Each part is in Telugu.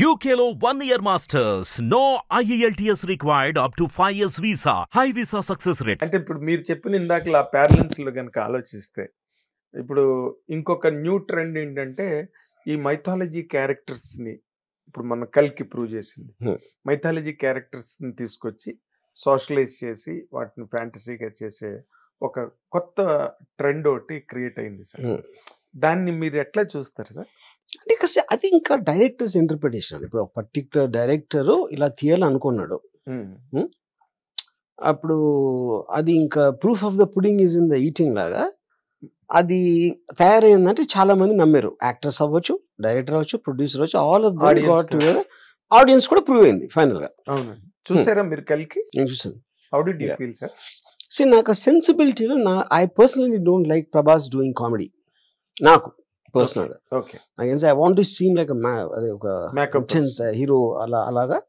UKLO 1 year masters. No IELTS required up to 5 years visa. High visa success rate. అంటే ఇప్పుడు మీరు చెప్పిన ఇందాక ఆ ప్యారలెన్స్ లో కనుక ఆలోచిస్తే ఇప్పుడు ఇంకొక న్యూ ట్రెండ్ ఏంటంటే ఈ మైథాలజీ క్యారెక్టర్స్ ని ఇప్పుడు మన కల్కి ప్రూవ్ చేసింది. మైథాలజీ క్యారెక్టర్స్ ని తీసుకొచ్చి సోషలైజ్ చేసి వాటిని ఫ్యాంటసీగా చేసే ఒక కొత్త ట్రెండ్ ఒకటి క్రియేట్ అయింది సార్. దాన్ని మీరు ఎట్లా చూస్తారు సార్? అంటే అది ఇంకా డైరెక్టర్స్ ఇంటర్ప్రిటేషన్. ఇప్పుడు ఒక పర్టికులర్ డైరెక్టర్ ఇలా తీయాలనుకున్నాడు, అప్పుడు అది ఇంకా proof of the pudding is in the eating లాగా అది తయారైందంటే చాలా మంది నమ్మారు. యాక్టర్స్ అవ్వచ్చు, డైరెక్టర్ అవ్వచ్చు, ప్రొడ్యూసర్ అవ్వచ్చు, all of them got together. Audience కూడా ప్రూవ్ అయింది ఫైనల్ గా. అవునండి, చూసారా మీరు కల్కి? నేను చూసాను. How did you feel sir? See, నాకు సెన్సిబిలిటీలో I personally don't like Prabhas doing comedy. నాకు పర్సనల్ గా I want to seem like ఒక ఇంటెన్స్ హీరో అలాగా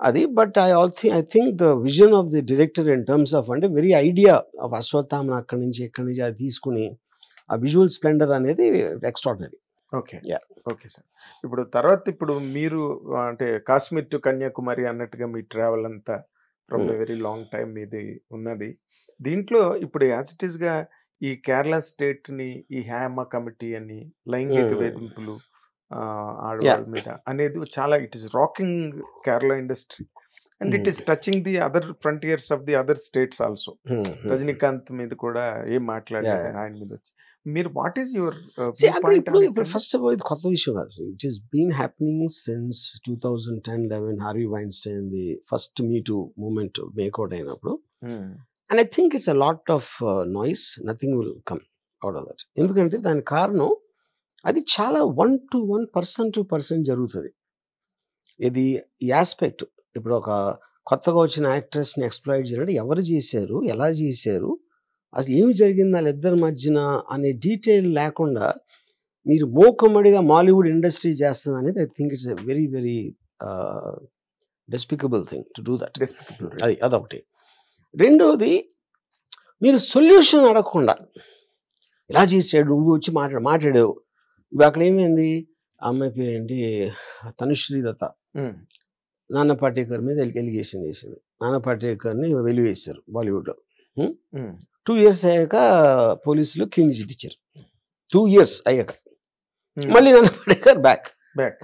అది. But I think the vision of the director in terms of అంటే వెరీ ఐడియా ఆఫ్ అశ్వత్థామ ఎక్కడి నుంచి అది తీసుకుని ఆ విజువల్ స్ప్లెండర్ అనేది ఎక్స్ట్రాడినరీ. Okay okay sir. ఇప్పుడు మీరు అంటే కాశ్మీర్ టు కన్యాకుమారి అన్నట్టుగా మీ ట్రావెల్ అంతా from a very long time ఇది ఉన్నది. దీంట్లో ఇప్పుడు యాజ్ ఇట్ ఈస్ గా ఈ కేరళ స్టేట్ ని ఈ హ్యామ కమిటీ అని లైంగిక వేధింపులు ఆడవాళ్ళ మీద అనేది చాలా it is rocking Kerala industry and it is touching the other frontiers of the other states also. Rajinikanth మీద కూడా ఏం మాట్లాడారు ఆయన మీద వచ్చి మీరు వాట్ ఈస్ యువర్ ఇప్పుడు ఫస్ట్ ఆఫ్ ఆల్ ఇది కొత్త విషయం కాదు. It is been happening since 2010-11 Harvey Weinstein the first me too moment make out అయినప్పుడు. And I think it's a lot of noise, nothing will come out of that. ఎందుకంటే దాని కారణం అది చాలా 1-to-1 person-to-person జరుగుతుంది. ఇది ఈ ఆస్పెక్ట్ ఇప్పుడు ఒక కొత్తగా వచ్చిన యాక్ట్రెస్ని ఎక్స్ప్లాయిట్ చేయాలంటే ఎవరు చేశారు, ఎలా చేశారు, అది ఏమి జరిగింది వాళ్ళిద్దరి మధ్యన అనే డీటెయిల్ లేకుండా మీరు మోకమ్మడిగా మాలీవుడ్ ఇండస్ట్రీ చేస్తుంది అనేది I think it's a very very despicable thing to do that. అదొకటి. రెండోది, మీరు సొల్యూషన్ అడగకుండా ఇలా చేసాడు, నువ్వు వచ్చి మాట్లాడావు. ఇప్పుడు అక్కడ ఏమైంది, ఆ అమ్మాయి పేరేంటి, తనుశ్రీ దత్త నానా పాటేకర్ మీద ఎలిగేషన్ చేసింది. నానా పాటేకర్ని వెలివేశారు బాలీవుడ్లో. 2 years అయ్యాక పోలీసులు క్లీన్ చిట్ ఇచ్చారు. 2 years అయ్యాక మళ్ళీ నానా పాటేకర్ బ్యాక్.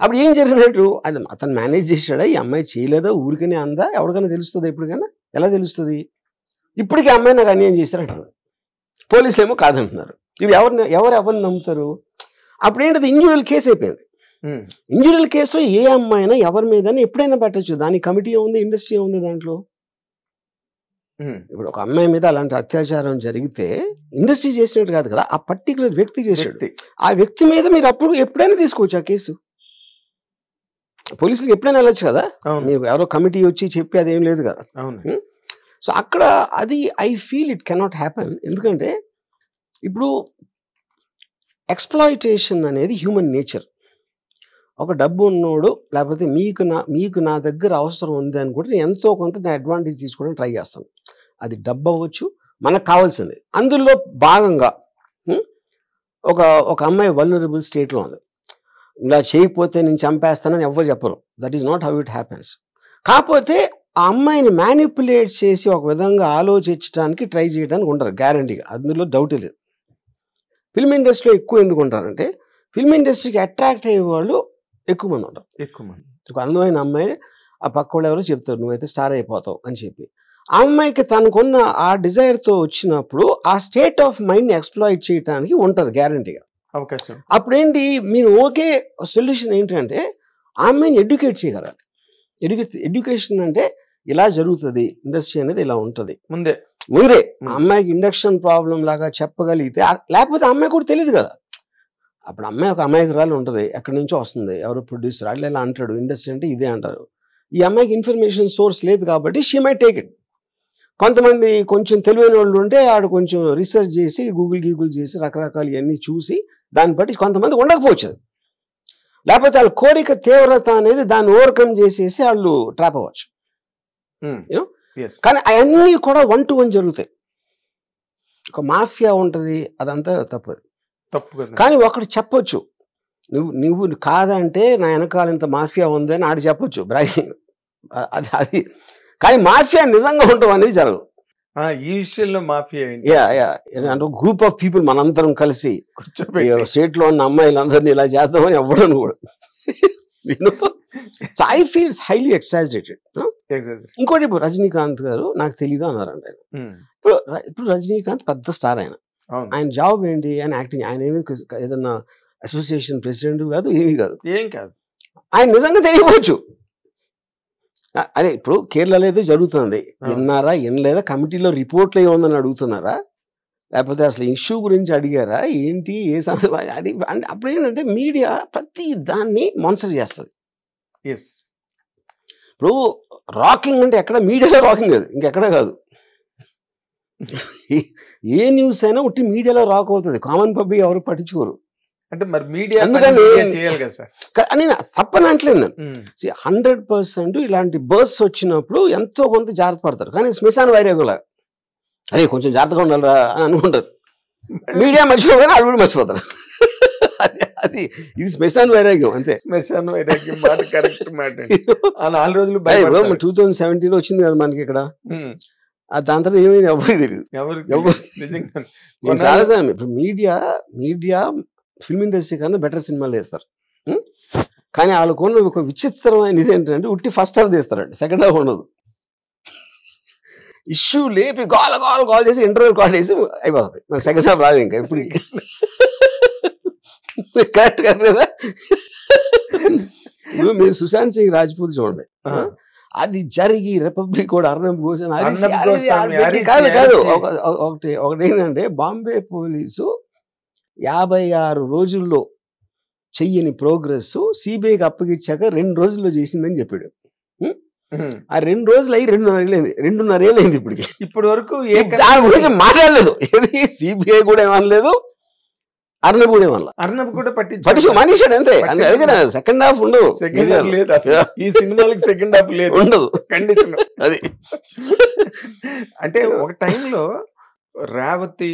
అప్పుడు ఏం జరిగినట్టు అది అతను మేనేజ్ చేశాడా, ఈ అమ్మాయి చేయలేదా, ఊరికనే అందా, ఎవరికైనా తెలుస్తుందా? ఎప్పటికైనా ఎలా తెలుస్తుంది? ఇప్పటికీ అమ్మాయి నాకు అన్యాయం చేశారంటున్నారు, పోలీసులు ఏమో కాదంటున్నారు. ఇవి ఎవరిని నమ్ముతారు? అప్పుడు ఏంటది ఇండివిజువల్ కేసు అయిపోయింది. ఇండివిజువల్ కేసులో ఏ అమ్మాయినా ఎవరి మీద ఎప్పుడైనా పెట్టచ్చు. దానికి కమిటీ ఉంది, ఇండస్ట్రీ ఉంది దాంట్లో. ఇప్పుడు ఒక అమ్మాయి మీద అలాంటి అత్యాచారం జరిగితే ఇండస్ట్రీ చేసినట్టు కాదు కదా, ఆ పర్టికులర్ వ్యక్తి చేసాడు. ఆ వ్యక్తి మీద మీరు అప్పుడు ఎప్పుడైనా తీసుకోవచ్చు ఆ కేసు. పోలీసులకు ఎప్పుడైనా వెళ్ళచ్చు కదా, మీరు ఎవరో కమిటీ వచ్చి చెప్పి అదేం లేదు కదా. సో అక్కడ అది I feel it cannot happen. ఎందుకంటే ఇప్పుడు ఎక్స్ప్లాయిటేషన్ అనేది హ్యూమన్ నేచర్. ఒక డబ్బు ఉన్నోడు లేకపోతే మీకు నా దగ్గర అవసరం ఉంది అనుకుంటే ఎంతో కొంత అడ్వాంటేజ్ తీసుకోవడానికి ట్రై చేస్తాను. అది డబ్బు అవ్వచ్చు, మనకు కావాల్సింది. అందులో భాగంగా ఒక అమ్మాయి వల్నరబుల్ స్టేట్లో ఉంది, ఇలా చేయకపోతే నేను చంపేస్తానని ఎవరు చెప్పరు. That is not how it happens. కాకపోతే ఆ అమ్మాయిని మ్యానిపులేట్ చేసి ఒక విధంగా ఆలోచించడానికి ట్రై చేయడానికి ఉంటారు గ్యారంటీగా, అందులో డౌటే లేదు. ఫిల్మ్ ఇండస్ట్రీలో ఎక్కువ ఎందుకు ఉంటారంటే ఫిల్మ్ ఇండస్ట్రీకి అట్రాక్ట్ అయ్యే వాళ్ళు ఎక్కువ మంది ఉంటారు. ఒక అందమైన అమ్మాయి ఆ పక్క వాళ్ళు ఎవరో చెప్తారు నువ్వైతే స్టార్ అయిపోతావు అని చెప్పి. ఆ అమ్మాయికి తనకున్న ఆ డిజైర్తో వచ్చినప్పుడు ఆ స్టేట్ ఆఫ్ మైండ్ని ఎక్స్ప్లాయిట్ చేయడానికి ఉంటారు గ్యారంటీగా అవకాశం. అప్పుడేంటి, మీరు ఓకే సొల్యూషన్ ఏంటంటే ఆ అమ్మాయిని ఎడ్యుకేట్ చేయగలగాలి. ఎడ్యుకేషన్ అంటే ఇలా జరుగుతుంది, ఇండస్ట్రీ అనేది ఇలా ఉంటుంది ముందే అమ్మాయికి ఇండక్షన్ ప్రాబ్లం లాగా చెప్పగలిగితే, లేకపోతే అమ్మాయి కూడా తెలియదు కదా. అప్పుడు అమ్మాయి ఒక అమాయకురాలు ఉంటుంది, ఎక్కడి నుంచో వస్తుంది, ఎవరో ప్రొడ్యూసర్ అట్లా ఇలా అంటాడు, ఇండస్ట్రీ అంటే ఇదే అంటారు. ఈ అమ్మాయికి ఇన్ఫర్మేషన్ సోర్స్ లేదు కాబట్టి షీ మై టేక్ ఇట్. కొంతమంది కొంచెం తెలివైన వాళ్ళు ఉంటే ఆడు కొంచెం రీసెర్చ్ చేసి గూగుల్ చేసి రకరకాలు ఇవన్నీ చూసి దాన్ని బట్టి కొంతమంది ఉండకపోవచ్చు, లేకపోతే వాళ్ళ కోరిక తీవ్రత అనేది దాన్ని ఓవర్కమ్ చేసేసి వాళ్ళు ట్రాప్ అవ్వచ్చు. కానీ అవన్నీ కూడా 1-to-1 జరుగుతాయి. ఒక మాఫియా ఉంటుంది, అదంతా తప్పదు. కానీ ఒకటి చెప్పొచ్చు, నువ్వు కాదంటే నా వెనకాల ఇంత మాఫియా ఉంది అని ఆడు చెప్పొచ్చు బ్రాగింగ్, అది కానీ మాఫియా నిజంగా ఉండవు అనేది జరగదు. ఈ విషయంలో మాఫియా అంటే గ్రూప్ ఆఫ్ పీపుల్ మనందరం కలిసి కూర్చోబెట్టి స్టేట్ లో ఉన్న అమ్మాయిలందరినీ ఇలా చేద్దామని ఎవ్వడను కూడా. So I feels highly exaggerated. ఇంకోటి ఇప్పుడు రజనీకాంత్ గారు నాకు తెలీదు అన్నారంట ఆయన. ఇప్పుడు రజనీకాంత్ పెద్ద స్టార్ ఆయన జాబ్ ఏంటి, ఆయన యాక్టింగ్, ఆయన ఏమి ఏదన్నా అసోసియేషన్ ప్రెసిడెంట్ కాదు, ఏమీ కాదు, ఏం కాదు. ఆయన నిజంగా తెలియవచ్చు. అదే ఇప్పుడు కేరళలో ఏదో జరుగుతుంది, విన్నారా వినలేదా, కమిటీలో రిపోర్ట్లు ఏముందని అడుగుతున్నారా, లేకపోతే అసలు ఇష్యూ గురించి అడిగారా ఏంటి, ఏ అంటే అప్పుడు ఏంటంటే మీడియా ప్రతి దాన్ని మాన్సర్ చేస్తుంది. ఇప్పుడు రాకింగ్ అంటే ఎక్కడ మీడియాలో రాకింగ్ కాదు, ఇంకెక్కడ కాదు. ఏ న్యూస్ అయినా ఉట్టి మీడియాలో రాక్ అవుతుంది, కామన్ పబ్లిక్ ఎవరు పట్టించుకోరు. అంటే మరి మీడియా చేయాలి కదా సార్ అని తప్పని అంటలేదు. 100% ఇలాంటి బర్స్ వచ్చినప్పుడు ఎంతో కొంత జాగ్రత్త పడతారు, కానీ శ్మశాన వైరాగ్యంలా అదే కొంచెం జాగ్రత్తగా ఉండాలిరా అని అనుకుంటారు. మీడియా మర్చిపోగానే అడుగుడు మర్చిపోతారు. అది ఇది శ్మశాన వైరాగ్యం అంతే. శ్మశాన వైరాగ్యం మాట కరెక్ట్ మాట. 4 రోజులు 2017 వచ్చింది కదా మనకి ఇక్కడ, దాని తర్వాత ఏమైంది ఎవరికి తెలియదు. చాలా సార్ ఇప్పుడు మీడియా ఫిల్మ్ ఇండస్ట్రీ కన్నా బెటర్ సినిమాలు వేస్తారు, కానీ వాళ్ళకున్న ఒక విచిత్రమైన ఇది ఏంటంటే ఉట్టి ఫస్ట్ హాఫ్ తీస్తారండి, సెకండ్ హాఫ్ ఉండదు. ఇష్యూ లేపి కాల్ చేసి ఇంటర్వ్యూ కాల్ చేసి అయిపోతుంది, సెకండ్ హాఫ్ రాదు ఇంకా ఇప్పుడు. కరెక్ట్ కదా. ఇప్పుడు మీరు సుశాంత్ సింగ్ రాజ్పూత్ చూడండి, అది జరిగి రిపబ్లిక్ కూడా అర్నబ్ గోసామి కాదు. ఒకటి ఏంటంటే బాంబే పోలీసు 56 రోజుల్లో చెయ్యని ప్రోగ్రెస్ సిబిఐకి అప్పగిచ్చాక 2 రోజుల్లో చేసిందని చెప్పాడు. ఆ 2 రోజులు అయ్యి 2.5 ఏళ్ళైంది ఇప్పటికి. ఇప్పటి వరకు దాని గురించి మాట్లాడలేదు. ఏది సిబిఐ కూడా ఏమనలేదు, అర్నబ్ కూడా ఏమనలేదు. అర్నబ్ కూడా పట్టించు మానేశాడు అంతే. అందుకనే సెకండ్ హాఫ్ ఉండదు, ఈ సినిమాలకి సెకండ్ హాఫ్ లేదు, ఉండదు కండిషన్ అది. అంటే ఒక టైంలో రేవతి,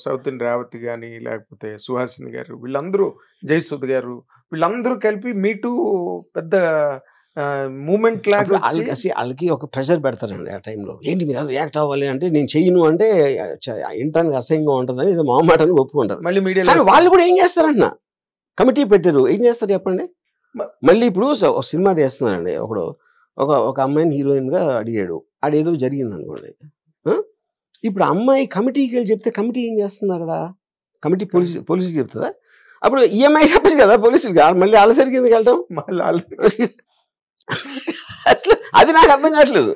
సౌత్ ఇండియన్ రేవతి కానీ లేకపోతే సుహాసిని గారు, వీళ్ళందరూ జయసుధ్ గారు, వీళ్ళందరూ కలిపి మీటూ పెద్ద మూమెంట్ లాగా వాళ్ళకి ఒక ప్రెషర్ పెడతారండి ఆ టైంలో. ఏంటి మీరు రియాక్ట్ అవ్వాలి అంటే నేను చెయ్యను అంటే ఇంటానికి అసహ్యంగా ఉంటుందని ఏదో మాటని ఒప్పుకుంటారు. మళ్ళీ మీడియా వాళ్ళు కూడా ఏం చేస్తారన్న, కమిటీ పెట్టారు, ఏం చేస్తారు చెప్పండి. మళ్ళీ ఇప్పుడు సినిమా తీస్తున్నారండి, ఒక అమ్మాయిని హీరోయిన్ గా అడిగాడు, ఆడేదో జరిగింది అనుకోండి. ఇప్పుడు అమ్మాయి కమిటీకి వెళ్ళి చెప్తే కమిటీ ఏం చేస్తుంది అక్కడ, కమిటీ పోలీసుకి చెప్తుందా? అప్పుడు ఈఎంఐ చెప్పచ్చు కదా పోలీసులకి, మళ్ళీ వాళ్ళ దగ్గరికి వెళ్ళటం. మళ్ళీ అసలు అది నాకు అర్థం కావట్లేదు.